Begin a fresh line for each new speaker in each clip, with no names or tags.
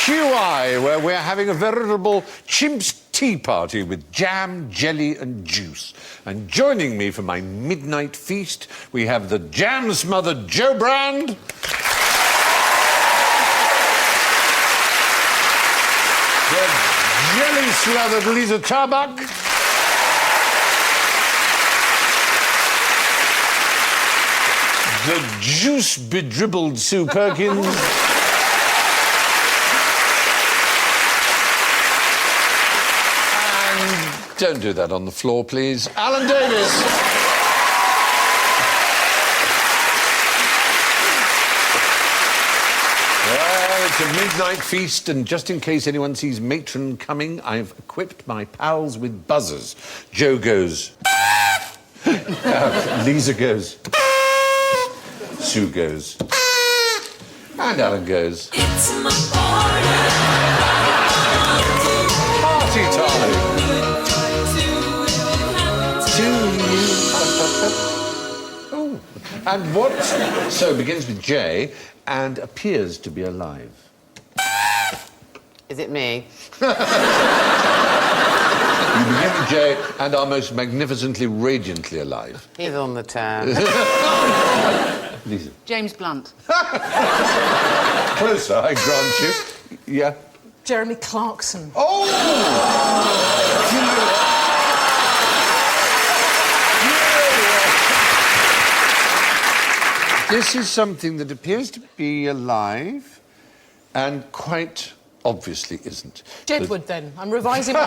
QI, where we're having a veritable chimp's tea party with jam, jelly and juice. And joining me for my midnight feast, we have the jam-smothered Joe Brand, the jelly-slathered Liza Tarbuck, the juice-bedribbled Sue Perkins, and don't do that on the floor, please, Alan Davis. Well, it's a midnight feast, and just in case anyone sees Matron coming, I've equipped my pals with buzzers. Joe goes... Liza goes... Sue goes... And Alan goes... It's my party time! Oh. And what... So, begins with J and appears to be alive.
Is it me?
You begin with J and are most magnificently, radiantly alive.
He's on the turn.
Lisa.
James Blunt.
Closer, I grant you. Yeah.
Jeremy Clarkson.
Oh! This is something that appears to be alive and quite obviously isn't.
Jedward, then. I'm revising my...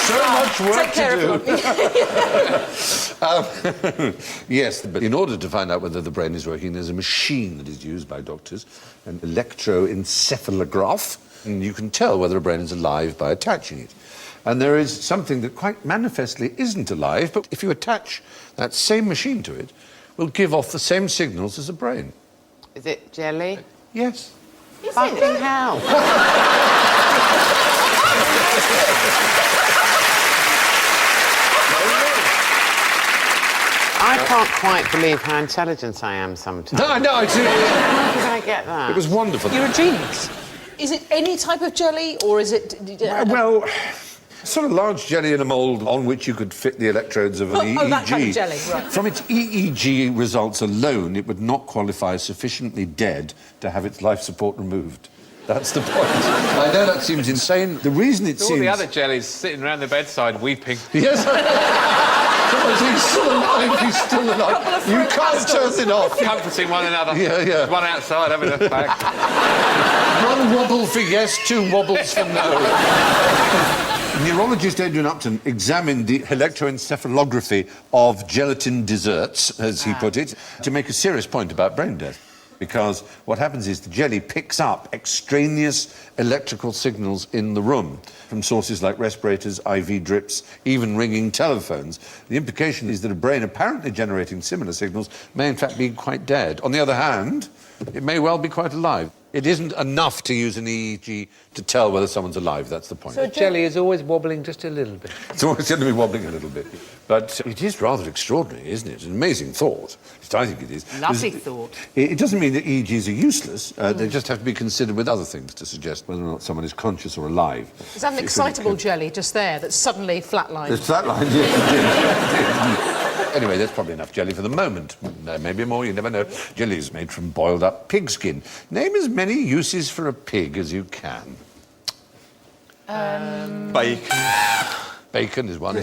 So much work
Take care
to
do.
Yes, but in order to find out whether the brain is working, there's a machine that is used by doctors, an electroencephalograph, and you can tell whether a brain is alive by attaching it. And there is something that quite manifestly isn't alive, but if you attach that same machine to it, will give off the same signals as a brain.
Is it jelly?
Yes.
Fucking hell. I can't quite believe how intelligent I am sometimes.
No, I see.
How did I get that?
It was wonderful.
You're a genius. Is it any type of jelly, or is it...
Well, sort of large jelly in a mould on which you could fit the electrodes of an EEG.
Oh, that kind of jelly, right.
From its EEG results alone, it would not qualify as sufficiently dead to have its life support removed. That's the point. I know that seems insane. The reason it seems...
All the other jellies sitting around the bedside weeping.
Yes. He's still alive, he's still alive. You can't turn it off.
Comforting one another.
Yeah.
One outside having a fag.
One wobble for yes, two wobbles for no. Neurologist Adrian Upton examined the electroencephalography of gelatin desserts, as he put it, to make a serious point about brain death. Because what happens is the jelly picks up extraneous electrical signals in the room from sources like respirators, IV drips, even ringing telephones. The implication is that a brain apparently generating similar signals may in fact be quite dead. On the other hand, it may well be quite alive. It isn't enough to use an EEG to tell whether someone's alive, that's the point.
So jelly is always wobbling just a little bit.
It's always going to be wobbling a little bit. But it is rather extraordinary, isn't it? An amazing thought. At least I think it is.
Lovely thought.
It doesn't mean that EEGs are useless. They just have to be considered with other things to suggest whether or not someone is conscious or alive.
Is that an excitable jelly just there that's suddenly flatlined?
It's flatlined, yes. Anyway, there's probably enough jelly for the moment. Maybe more, you never know. Jelly is made from boiled up pig skin. Name as many uses for a pig as you can.
Bacon.
Bacon is one.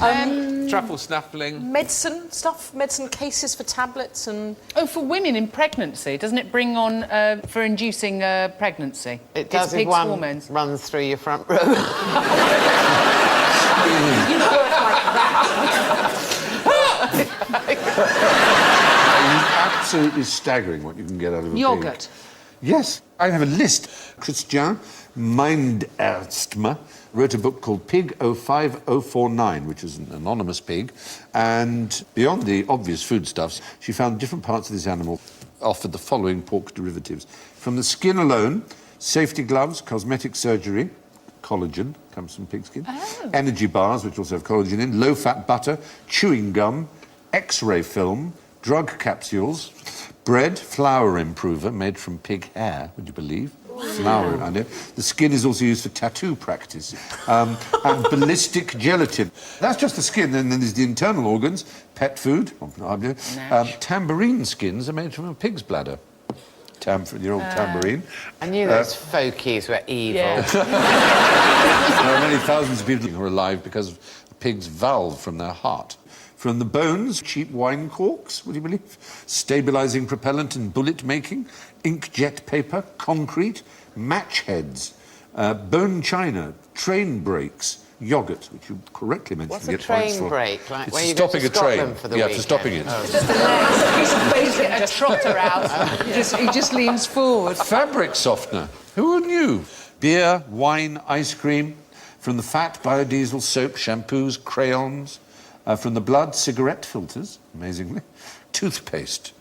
Truffle snuffling.
Medicine stuff? Medicine cases for tablets and...
Oh, for women in pregnancy, doesn't it bring on for inducing pregnancy?
It does if
pig's
one
hormones.
runs through your front room.
You work like that.
It's absolutely staggering what you can get out of a
Yoghurt.
pig. Yes, I have a list. Christian Mindersma wrote a book called Pig 05049, which is an anonymous pig, and beyond the obvious foodstuffs, she found different parts of this animal offered the following pork derivatives. From the skin alone, safety gloves, cosmetic surgery, collagen, comes from pig skin. Energy bars, which also have collagen in. Low-fat butter, chewing gum, X-ray film, drug capsules, bread, flour improver made from pig hair, would you believe? Flour, I know. The skin is also used for tattoo practice. And ballistic gelatin. That's just the skin, and then there's the internal organs, pet food. Tambourine skins are made from a pig's bladder. Your old tambourine.
I knew those folkies were evil.
Yeah.
There are many thousands of people who are alive because of a pig's valve from their heart. From the bones, cheap wine corks, would you believe? Stabilising propellant and bullet making, inkjet paper, concrete, match heads, bone china, train brakes, yoghurt, which you correctly mentioned.
What's
to
a
get points
train
for.
brake? Like
It's
where
for
you go
stopping
to
a train.
Scotland for the
Yeah,
weekend?
for stopping it.
Just the legs, piece of bacon, a trotter out.
He just leans forward.
Fabric softener. Who knew? Beer, wine, ice cream. From the fat, biodiesel, soap, shampoos, crayons. From the blood, cigarette filters, amazingly. Toothpaste.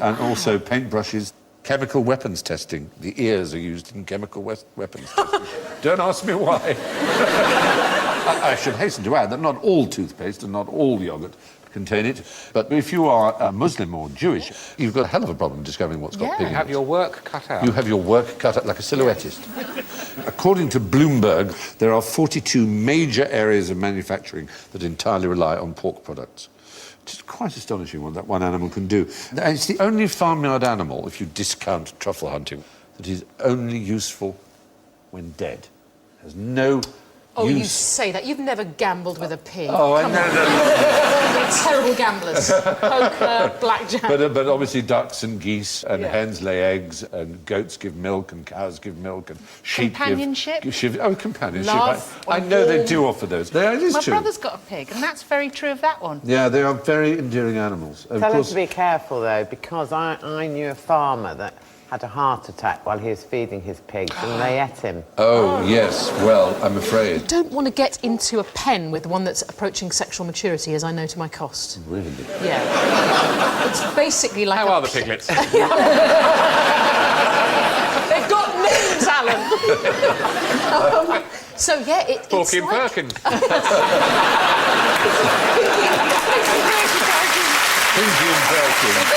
And also paintbrushes. Chemical weapons testing. The ears are used in chemical weapons testing. Don't ask me why. I should hasten to add that not all toothpaste and not all yoghurt contain it. But if you are a Muslim or Jewish, you've got a hell of a problem discovering what's got pig in it.
Have your work cut out.
You have your work cut out like a silhouettist. According to Bloomberg, there are 42 major areas of manufacturing that entirely rely on pork products. It's quite astonishing what that one animal can do. It's the only farmyard animal, if you discount truffle hunting, that is only useful when dead. Has no
Oh, you
use.
say that. You've never gambled with a pig.
Oh, I
Come
know.
on. You're terrible gamblers. Poker, blackjack.
But obviously ducks and geese and
Yeah.
hens lay eggs and goats give milk and cows give milk and sheep
Companionship?
companionship.
Love
I
and
know they
warmth.
do offer those. It is
My
true.
brother's got a pig, and that's very true of that one.
Yeah, they are very endearing animals. Of
Tell him
course,
to be careful, though, because I knew a farmer that had a heart attack while he was feeding his pigs, and they ate him.
oh, yes, well, I'm afraid.
Don't want to get into a pen with one that's approaching sexual maturity, as I know to my cost.
Really?
Yeah. It's basically like
How
a
are the piglets?
They've got names, Alan. So yeah, it's
Porky and
like...
Perkins.
Pinky and Perkins.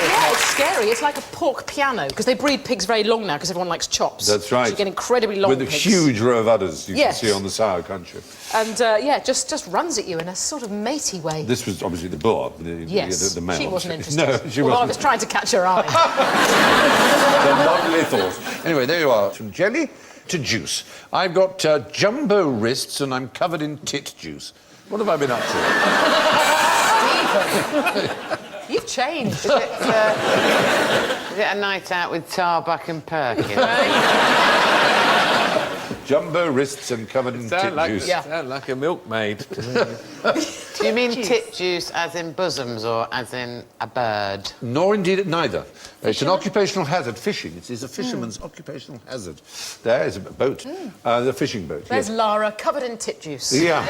Yeah, it's scary. It's like a pork piano, because they breed pigs very long now, because everyone likes chops.
That's right.
So you get incredibly long
With a
pigs.
huge row of udders you
Yes.
can see on the sour country.
And, yeah, just runs at you in a sort of matey way.
This was obviously the boar,
Yes,
the male.
she wasn't
obviously.
interested.
No, she
Although I was
wasn't.
trying to catch her eye.
The lovely thought. Anyway, there you are. From jelly to juice. I've got jumbo wrists and I'm covered in tit juice. What have I been up to?
You've changed.
Is it a night out with Tarbuck and Perkins?
Jumbo wrists and covered in tit juice.
Sound like a milkmaid.
Do you mean tit juice as in bosoms or as in a bird?
Nor indeed neither. It's an occupational hazard. Fishing. It is a fisherman's occupational hazard. There is a boat. The fishing boat.
There's
Yes.
Lara, covered in tit juice.
Yeah.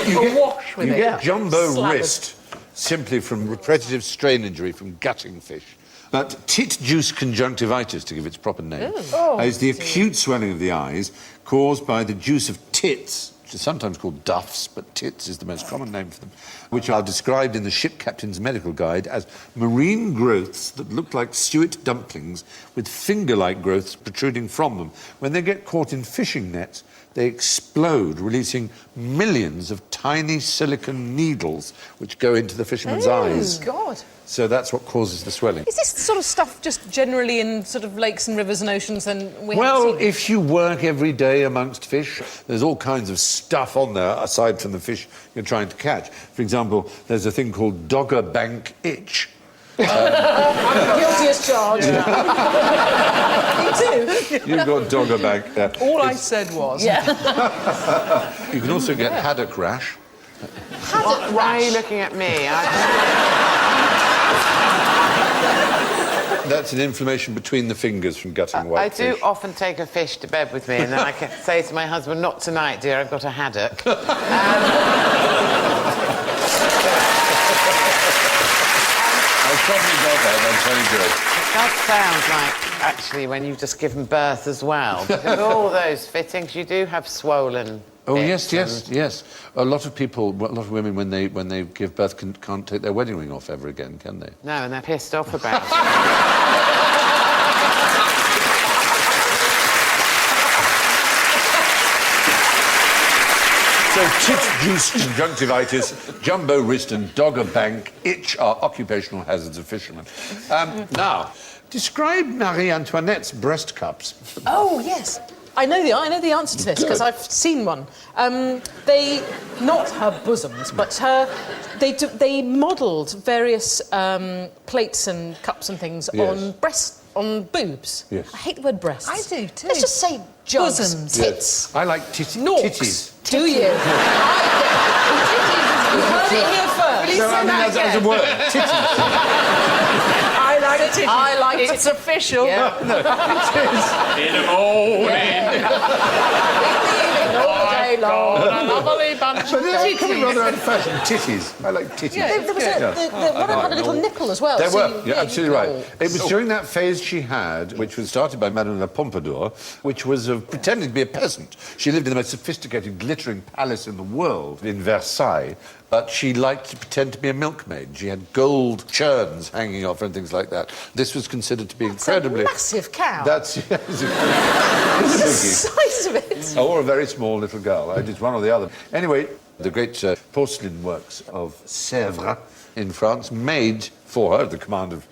Well,
Wash with
you
it.
get jumbo
Slathered.
wrist simply from repetitive strain injury from gutting fish. But tit juice conjunctivitis, to give its proper name, is the acute swelling of the eyes caused by the juice of tits, which is sometimes called duffs, but tits is the most common name for them, which are described in the ship captain's medical guide as marine growths that look like suet dumplings with finger-like growths protruding from them. When they get caught in fishing nets, they explode, releasing millions of tiny silicon needles which go into the fisherman's eyes.
God.
So that's what causes the swelling.
Is this sort of stuff just generally in sort of lakes and rivers and oceans and we haven't
Well,
seen it?
if you work every day amongst fish, there's all kinds of stuff on there aside from the fish you're trying to catch. For example, there's a thing called Dogger Bank itch.
Guilty as charged. You too?
You've got Dogger Bank.
All I said was...
Yeah.
You can also get haddock rash.
Why are you looking at me?
That's an inflammation between the fingers from gutting
I
white
do
fish.
often take a fish to bed with me, and then I can say to my husband, "Not tonight, dear. I've got a haddock."
I probably got that. That's very good.
It does sound like actually, when you've just given birth as well. Because all those fittings, you do have swollen.
Oh,
bits
yes. A lot of women, when they give birth, can't take their wedding ring off ever again, can they?
No, and they're pissed off about it.
So tit-juice conjunctivitis, jumbo wrist and dogger bank itch are occupational hazards of fishermen. Now, describe Marie Antoinette's breast cups.
Oh, yes. I know the answer to this because I've seen one. They, not her bosoms, but they modelled various plates and cups and things on boobs.
Yes.
I hate the word breasts.
I do too.
Let's just say jugs.
Bosoms.
Tits.
I like
Norks.
titties.
Do you? You heard it here first.
No, I mean, as a word, titties.
I like titties.
I like
It's
titties.
official.
Yeah.
In the morning.
All day long.
A lovely bunch of
But they're becoming
titties.
rather old-fashioned. Titties. I like titties.
Yeah.
There was one of them had a little nipple as well.
There
so
were,
you-
you're absolutely
you-
right. It was during that phase she had, which was started by Madame la Pompadour, which was of pretending to be a peasant. She lived in the most sophisticated, glittering palace in the world, in Versailles, but she liked to pretend to be a milkmaid. She had gold churns hanging off her and things like that. This was considered to be incredibly...
It's a massive cow.
That's... Yes,
the
it's a
size of it.
or a very small little girl. I did one or the other. Anyway, the great porcelain works of Sèvres in France made for her, at the command of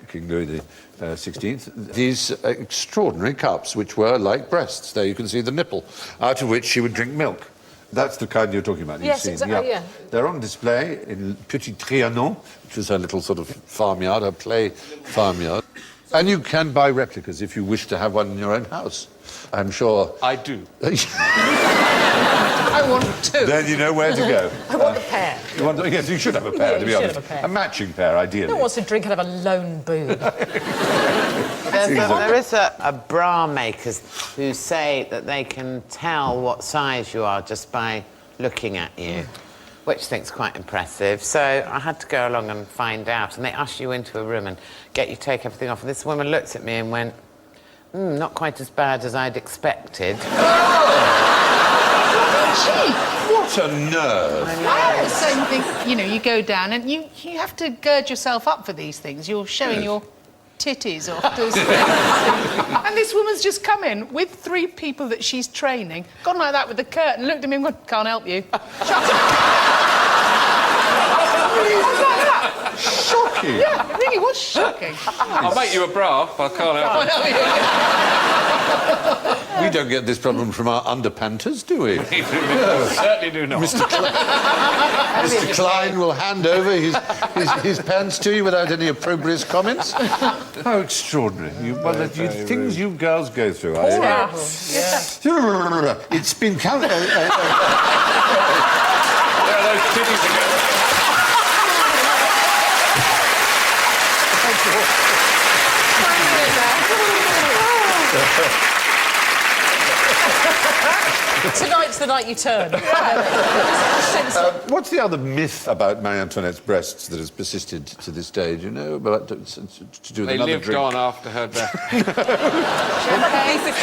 King Louis XVI, these extraordinary cups, which were like breasts. There you can see the nipple, out of which she would drink milk. That's the kind you're talking about.
Yes,
you've seen.
exactly, yeah.
They're on display in Petit Trianon, which was her little sort of farmyard, her play farmyard. And you can buy replicas if you wish to have one in your own house. I'm sure...
I do.
I want two.
Then you know where to go.
I want a pair.
Yes, you should have a pair,
Yeah,
to be
you should
honest.
have a pair.
A matching pair, ideally.
No one wants to drink out of a lone boob.
There is a bra makers who say that they can tell what size you are just by looking at you, which I think is quite impressive. So I had to go along and find out, and they usher you into a room and get you to take everything off. And this woman looked at me and went, not quite as bad as I'd expected.
What a nerve.
I have the same thing. You know, you go down and you have to gird yourself up for these things. You're showing your titties off. And this woman's just come in with 3 people that she's training, gone like that with the curtain, looked at me and went, can't help you. Shut up.
Shocking.
Yeah, it really was shocking.
I'll make you a bra, but I can't help it.
We don't get this problem from our underpanters, do we?
Certainly do not.
Mr. Klein will hand over his pants to you without any opprobrious comments. How extraordinary. Things you girls go through. It's been counted...
There are those titties again.
Tonight's the night you turn.
What's the other myth about Marie Antoinette's breasts that has persisted to this day? Do you know about to do with
They
another
lived
drink?
on after her death.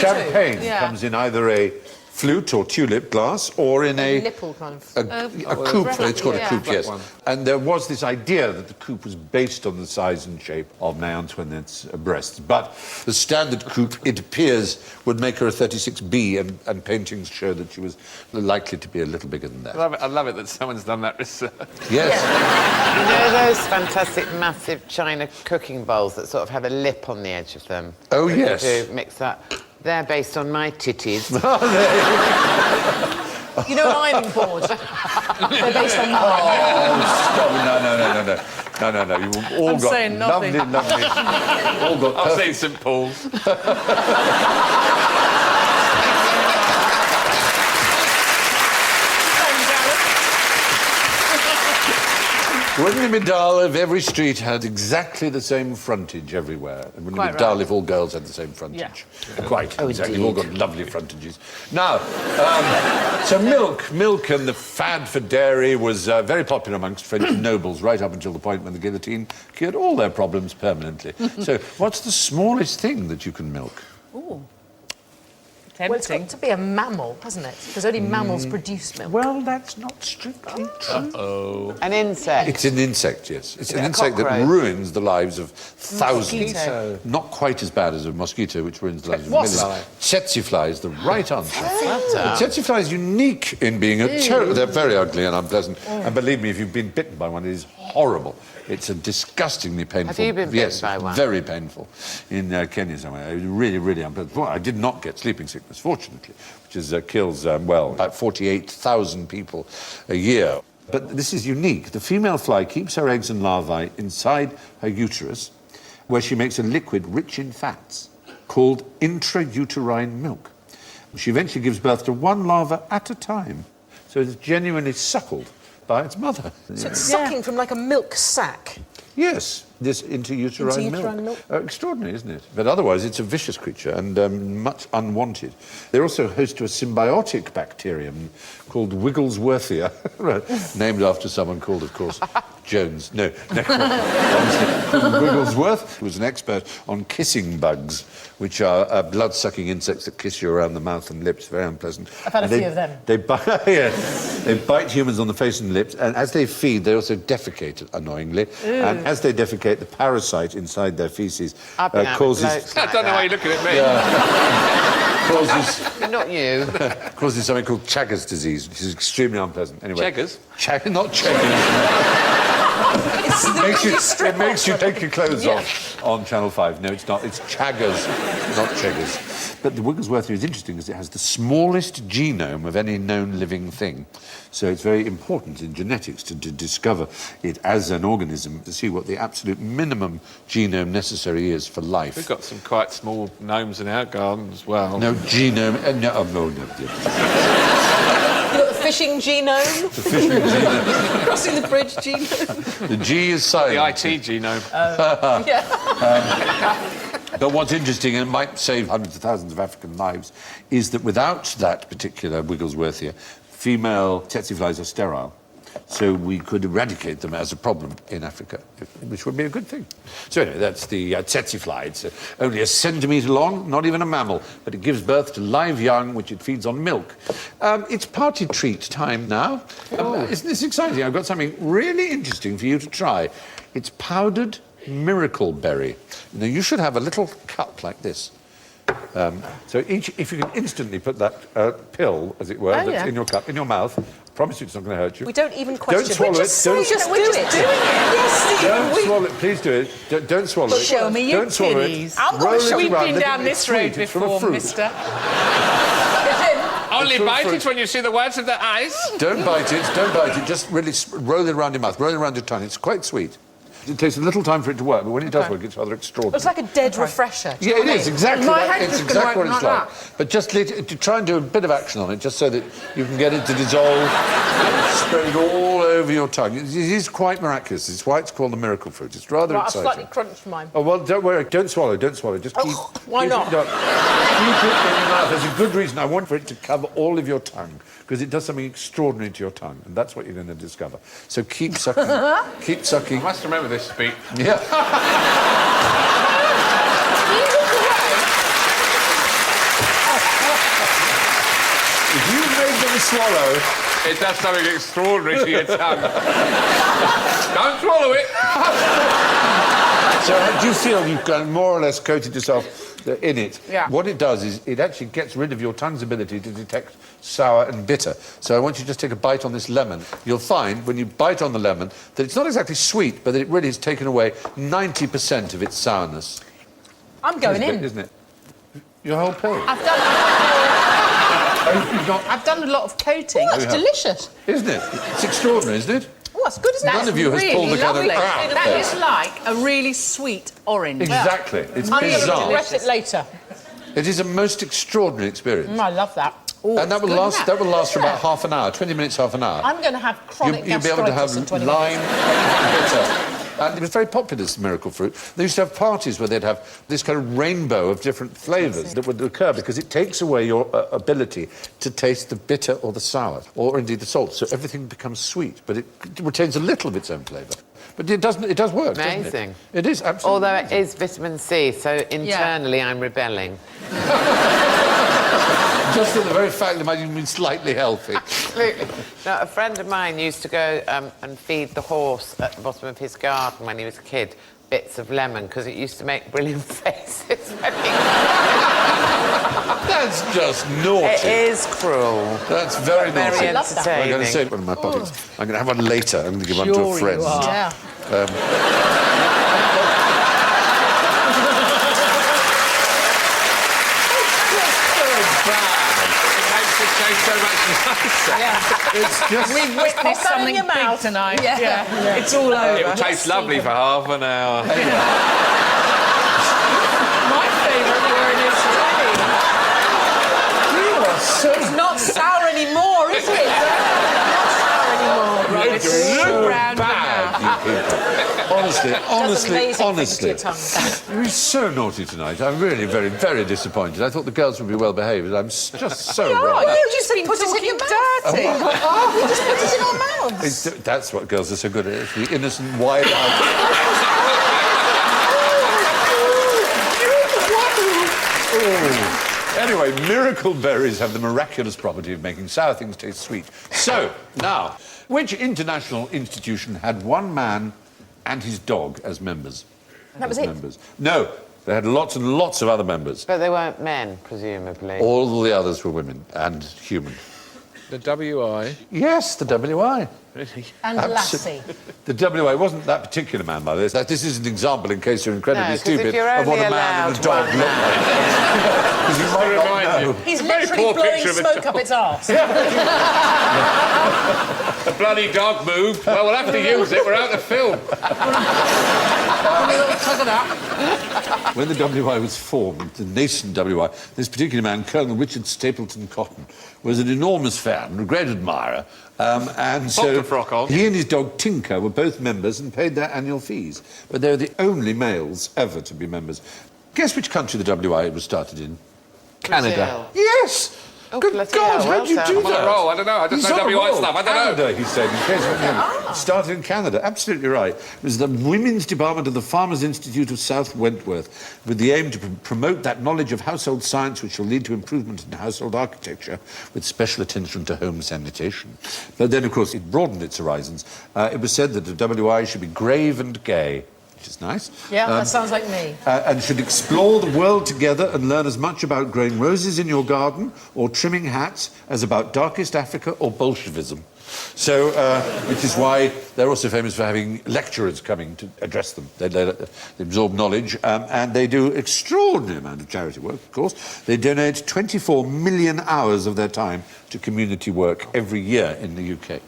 Champagne
Yeah.
comes in either a flute or tulip glass or in a
nipple kind of...
a coupe. It's called a
yeah.
coupe, yes.
one.
And there was this idea that the coupe was based on the size and shape of Marie Antoinette's breasts. But the standard coupe, it appears, would make her a 36B, and paintings show that she was likely to be a little bigger than that.
I love it that someone's done that research.
Yes.
You know those fantastic, massive china cooking bowls that sort of have a lip on the edge of them?
Oh,
that you
yes.
do mix up. They're based on my titties.
You know an ironing board? They're based on mine.
Oh, stop. No. You've all
I'm
got
saying nothing.
lovely... all got
I've seen St Paul's.
Wouldn't it be dull if every street had exactly the same frontage everywhere? And wouldn't it be dull if all girls had the same frontage?
Yeah.
Quite, exactly. We've all got lovely frontages. Now, so milk and the fad for dairy was very popular amongst French nobles right up until the point when the guillotine cured all their problems permanently. So what's the smallest thing that you can milk?
Ooh. Well, it's got to be a mammal, hasn't it? Because only mammals produce milk.
Well, that's not strictly true.
Oh.
An insect.
It's an insect, yes. It's an
a
insect that
cockroach.
ruins the lives of thousands.
Mosquito.
Not quite as bad as a mosquito, which ruins the lives of
Wasp.
millions. Tsetse fly is the right answer. The tsetse fly is unique in being they're very ugly and unpleasant. And believe me, if you've been bitten by one, it is horrible. It's a disgustingly painful...
Have you been bitten by one?
Very painful. In Kenya somewhere. It was really, really unpleasant. Well, I did not get sleeping sickness, fortunately, which is, kills, about 48,000 people a year. But this is unique. The female fly keeps her eggs and larvae inside her uterus, where she makes a liquid rich in fats called intrauterine milk. She eventually gives birth to one larva at a time, so it's genuinely suckled by its mother.
So it's sucking from like a milk sack.
Yes, this intrauterine milk. Extraordinary, isn't it? But otherwise, it's a vicious creature and much unwanted. They're also host to a symbiotic bacterium called Wigglesworthia, named after someone called, of course, Jones. No, honestly, Wigglesworth, who was an expert on kissing bugs, which are blood-sucking insects that kiss you around the mouth and lips, very unpleasant.
I've had a few of them.
They bite humans on the face and lips, and as they feed, they also defecate, annoyingly. And as they defecate, the parasite inside their feces causes...
I don't know why you're looking at me.
Causes...
Not you.
Causes something called Chagas disease, which is extremely unpleasant. Anyway,
Chagas?
Not Chagas. It makes you take your clothes off on Channel 5. No, it's not. It's Chagas, not Chagas. But the Wigglesworthia is interesting because it has the smallest genome of any known living thing. So it's very important in genetics to discover it as an organism, to see what the absolute minimum genome necessary is for life.
We've got some quite small gnomes in our garden as well.
No genome... no.
You've got the fishing genome.
The fishing genome.
Crossing the bridge genome.
The G is silent.
The IT genome.
But what's interesting, and it might save hundreds of thousands of African lives, is that without that particular Wigglesworthia, female tsetse flies are sterile. So we could eradicate them as a problem in Africa, which would be a good thing. So anyway, that's the tsetse fly. It's only a centimetre long, not even a mammal, but it gives birth to live young, which it feeds on milk. It's party treat time now. Isn't this exciting? I've got something really interesting for you to try. It's powdered miracle berry. Now, you should have a little cup like this. So if you can instantly put that pill, as it were, that's in your cup, in your mouth, I promise you it's not going to hurt you.
We don't even question.
Don't swallow it.
Just do it. Yes,
Don't swallow it. Please do it. Don't swallow it.
Show me your
Don't swallow
titties.
it.
We've been
Let
down
it
this
sweet.
road
It's from a
before,
fruit.
mister.
Only
It's
bite
fruit.
it when you see the whites of the eyes.
Don't bite it. Don't bite it. Just really roll it around your mouth. Roll it around your tongue. It's quite sweet. It takes a little time for it to work, but when it does work, it's rather extraordinary.
It's like a dead refresher.
Yeah, it is, exactly.
My head
It's
is gonna
exactly
work
what it's
like
like. But just to try and do a bit of action on it, just so that you can get it to dissolve, spread it all over your tongue. It is quite miraculous. It's why it's called the miracle fruit. It's rather
Right, I've
exciting.
slightly crunched mine.
Oh, well, don't worry. Don't swallow. Don't swallow. Just keep...
Why
keep
not?
Keep it in your mouth. There's a good reason. I want for it to cover all of your tongue, because it does something extraordinary to your tongue, and that's what you're going to discover. So keep sucking. Keep sucking.
I must remember this speech.
Yeah. If you make them swallow...
It does something extraordinary to your tongue. Don't swallow it.
So how do you feel you've got more or less coated yourself in it?
Yeah.
What it does is it actually gets rid of your tongue's ability to detect sour and bitter. So I want you to just take a bite on this lemon. You'll find, when you bite on the lemon, that it's not exactly sweet, but that it really has taken away 90% of its sourness.
I'm going in.
Isn't it? Your whole pill.
I've done a lot of coating.
Oh, that's delicious.
Isn't it? It's extraordinary, isn't it?
Oh, that's good, isn't it?
None of you has
really
pulled the kind of...
lovely.
Ah,
That
there.
is like a really sweet orange.
Exactly. It's
I'm going to
bizarre.
regret it later.
It is a most extraordinary experience.
I love that. Ooh,
And that will
good,
last.
isn't it?
That will last for
Yeah.
about half an hour, 20 minutes, half an hour.
I'm going to have chronic
You'll be able to have
gastritis in 20
lime,
minutes.
bitter. And it was very popular, this miracle fruit. They used to have parties where they'd have this kind of rainbow of different flavours that would occur because it takes away your ability to taste the bitter or the sour, or indeed the salt. So everything becomes sweet, but it retains a little of its own flavour. But it does work,
Amazing.
doesn't it? It is, absolutely.
Although it is vitamin C, so internally I'm rebelling.
Just for the very fact that it might even be slightly healthy.
Absolutely. No, a friend of mine used to go and feed the horse at the bottom of his garden when he was a kid bits of lemon because it used to make brilliant faces when he...
That's just naughty.
It is cruel.
That's very naughty.
Very
I love that.
entertaining.
I'm going to save one in my pockets. I'm going to have one later. I'm going to give one to a
Sure
friend.
you are.
Yeah.
It's just...
We've witnessed
Pop that in
something
your
big
mouth.
tonight.
Yeah.
It's all over.
It'll taste lovely for half an hour.
My favourite word is
It's not sour anymore, is it? Not sour anymore.
today. It's all round your mouth.
You people. Honestly, honestly.
Your tongue.
You're so naughty tonight. I'm really very, very disappointed. I thought the girls would be well behaved. I'm just so wrong.
You just put it in your mouth.
Dirty.
You just put it in our mouths.
That's what girls are so good at. It's the innocent, wide-eyed... Anyway, miracle berries have the miraculous property of making sour things taste sweet. So, now, which international institution had one man and his dog as members?
That was it?
Members. No, they had lots and lots of other members.
But they weren't men, presumably.
All the others were women and human.
The WI.
Yes, the WI.
And Lassie.
The WI wasn't that particular man, by this. This is an example, in case you're incredibly
No, 'cause
stupid,
if you're
of what
only
a man and a dog
allowed
look
one
like. Because you might not know.
He's
Very
literally
poor
blowing
picture of a
smoke up its arse.
The bloody dog moved. Well, we'll have to use it. We're out of film.
When the WI was formed, the nascent WI, this particular man, Colonel Richard Stapleton Cotton, was an enormous fan, a great admirer, and so
the frock on.
he and his dog Tinker were both members and paid their annual fees. But they were the only males ever to be members. Guess which country the WI was started in? Canada. Yes!
Oh,
Good
bloody
God,
hell,
how did you
well
do
done.
I'm on
that?
a roll. I don't know. I just
He's
know
on a
WI
roll.
stuff. I don't know.
Canada, he said, in case you didn't know. Started in Canada, absolutely right. It was the Women's Department of the Farmers Institute of South Wentworth, with the aim to promote that knowledge of household science which will lead to improvement in household architecture, with special attention to home sanitation. But then, of course, it broadened its horizons. It was said that the WI should be grave and gay, which is nice.
Yeah, that sounds like me.
And should explore the world together and learn as much about growing roses in your garden or trimming hats as about darkest Africa or Bolshevism. So, which is why they're also famous for having lecturers coming to address them. They absorb knowledge, and they do extraordinary amount of charity work, of course. They donate 24 million hours of their time to community work every year in the UK.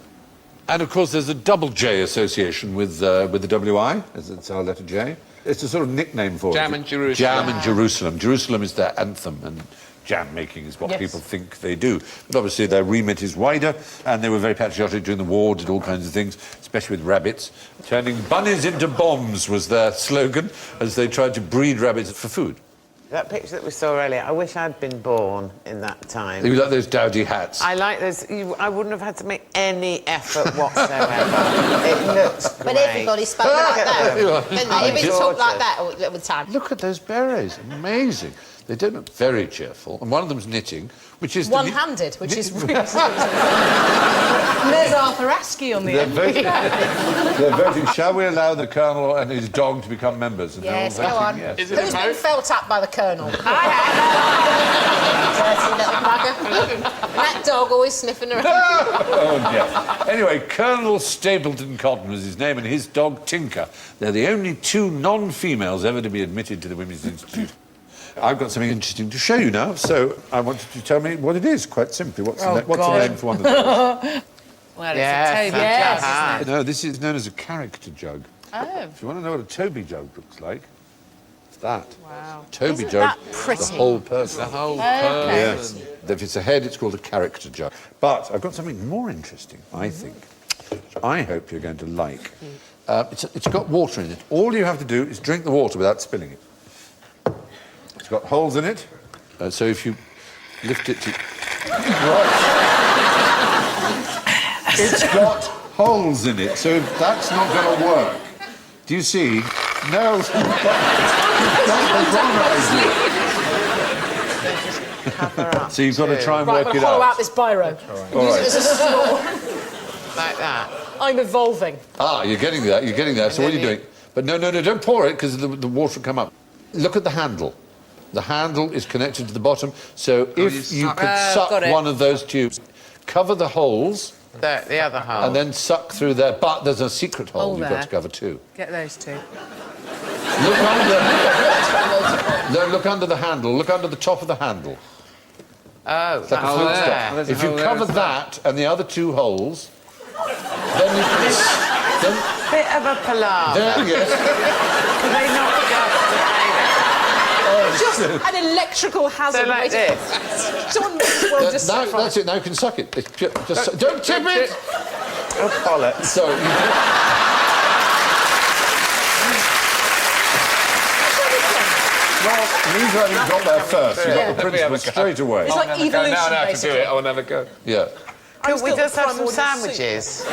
And, of course, there's a double J association with the WI, as it's our letter J. It's a sort of nickname for it.
Jam and Jerusalem.
Jam and Jerusalem. Jerusalem is their anthem, and jam making is what
Yes.
people think they do. But obviously their remit is wider, and they were very patriotic during the war, did all kinds of things, especially with rabbits. Turning bunnies into bombs was their slogan, as they tried to breed rabbits for food.
That picture that we saw earlier, I wish I'd been born in that time.
They like those dowdy hats.
I like those. I wouldn't have had to make any effort whatsoever. It looks great.
But everybody spoke like that.
Yeah.
Didn't they? Everybody talked like that all the time.
Look at those berets, amazing. They don't look very cheerful, and one of them's knitting, which is...
One-handed, which is really...
There's Arthur Askew on the
They're
end.
voting, they're voting, shall we allow the Colonel and his dog to become members? And they're all
Yes, go
voting
on.
yes.
Is it
Who's
a
been
vote?
felt at by the Colonel?
Dirty little bugger. That dog always sniffing around.
Oh, dear. Anyway, Colonel Stapleton Cotton was his name, and his dog Tinker. They're the only two non-females ever to be admitted to the Women's Institute. I've got something interesting to show you now, so I want you to tell me what it is, quite simply. What's the name for one of those?
Well,
Yes,
it's a Toby
yes.
jug, isn't it?
No, this is known as a character jug.
Oh.
If you want to know what a Toby jug looks like, that.
Wow.
Toby
Isn't
jug,
that pretty?
the whole person.
The whole
Yes. If it's a head, it's called a character jug. But I've got something more interesting, I think, which I hope you're going to like. It's got water in it. All you have to do is drink the water without spilling it. It's got holes in it, so if you lift it to... Right. It's got holes in it, so that's not going to work. Do you see? No. That's the wrong idea. So you've got to try and
Right, I'm
work
going
it
to hollow
out.
out this biro.
All
Use
right.
it as a straw.
Like that.
I'm evolving.
Ah, you're getting there, you're getting there. So what are you doing? But no, don't pour it, because the water will come up. Look at the handle. The handle is connected to the bottom, so if you could suck
got it.
one of those tubes, cover the holes,
The other hole.
and then suck through there. But there's a secret hole you've got
there.
to cover too.
Get those two.
Look under... No, look under the handle. Look under the top of the handle.
Oh,
It's like a
that's
flute
there.
stop.
There's a
If you
hole there
cover
as well.
that and the other two holes, then you can... then,
Bit of a palaver.
there, yes.
Can they not
Just an electrical hazard.
So like
waiting-
this.
Someone will just
Now,
sit from
that's it. Now you can suck it. It's just don't tip it.
Or collar.
So you well, Liza hadn't got there first. You got the principle straight away.
It's like
Now
evolution,
I know how to do
basically.
it. I'll never go.
Yeah.
Could we
still
just have some
primordial soup.
sandwiches?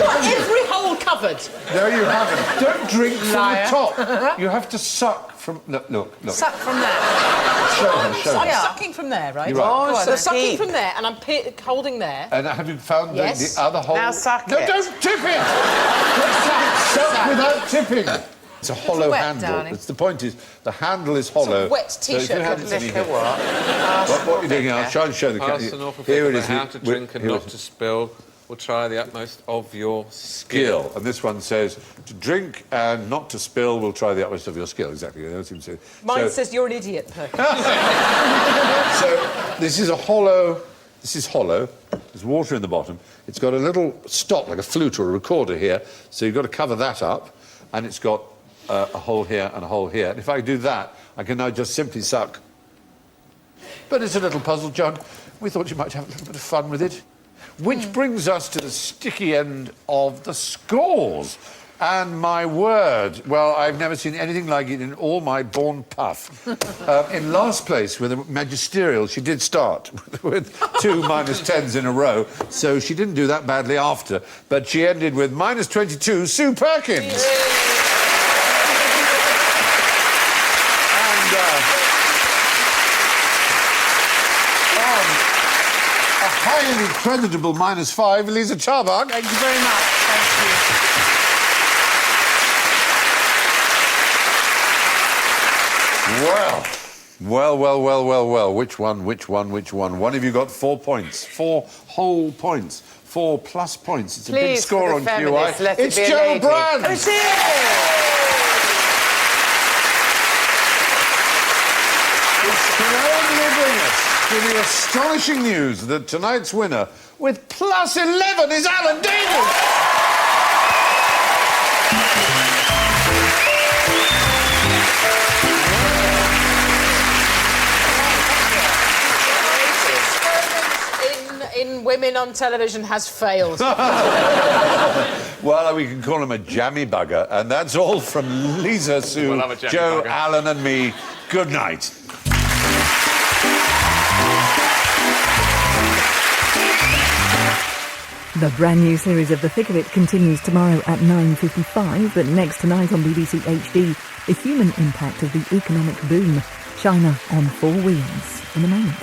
Got every hole covered.
No, you haven't. Don't drink from
Liar.
the top. You have to suck from. Look.
Suck from there.
Show her.
I'm
Yeah.
sucking from there, right?
You're right.
Oh,
So
so
I'm sucking
deep.
from there, and I'm holding there.
And have you found
Yes.
the other hole?
Now suck
no,
it.
don't tip it. Suck without tipping. It's a hollow
wet,
handle.
darling.
It's the point is the handle is hollow.
wet
So if you
T-shirt
had
with
it in
Liquor
here-
what?
What are you doing here? I'll try and show the
Pass
camera.
an awful
Here
bit
it is.
about how to drink and
Here
not
it
to
is.
spill. We'll try the utmost of your
Skill.
skill.
And this one says to drink and not to spill. We'll try the utmost of your skill. Exactly. That's what it says.
Mine
So-
says you're an idiot, Perkins.
So this is a hollow. This is hollow. There's water in the bottom. It's got a little stop, like a flute or a recorder here. So you've got to cover that up, and it's got a hole here and a hole here. And if I do that, I can now just simply suck. But it's a little puzzle jug. We thought you might have a little bit of fun with it. Which brings us to the sticky end of the scores. And my word, well, I've never seen anything like it in all my born puff. In last place with a magisterial, she did start with 2 -10s in a row, so she didn't do that badly after. But she ended with -22, Sue Perkins. And a highly creditable -5, Liza Tarbuck.
Thank you very much. Thank
Well. Which one? One of you got 4 points. 4 whole points. 4 plus points. It's a big
Please,
score
for
on
the
QI.
feminists, let it
It's
be a
Joe
lady.
Brand.
Oh, it's you!
Can only bring us to the astonishing news that tonight's winner, with +11, is Alan Davis.
in women on television has failed.
Well, we can call him a jammy bugger. And that's all from Liza, Sue,
We'll have a jammy
Joe,
bugger.
Alan and me. Good night.
The brand new series of The Thick of It continues tomorrow at 9:55, but next tonight on BBC HD, the human impact of the economic boom. China on 4 wheels. In a moment.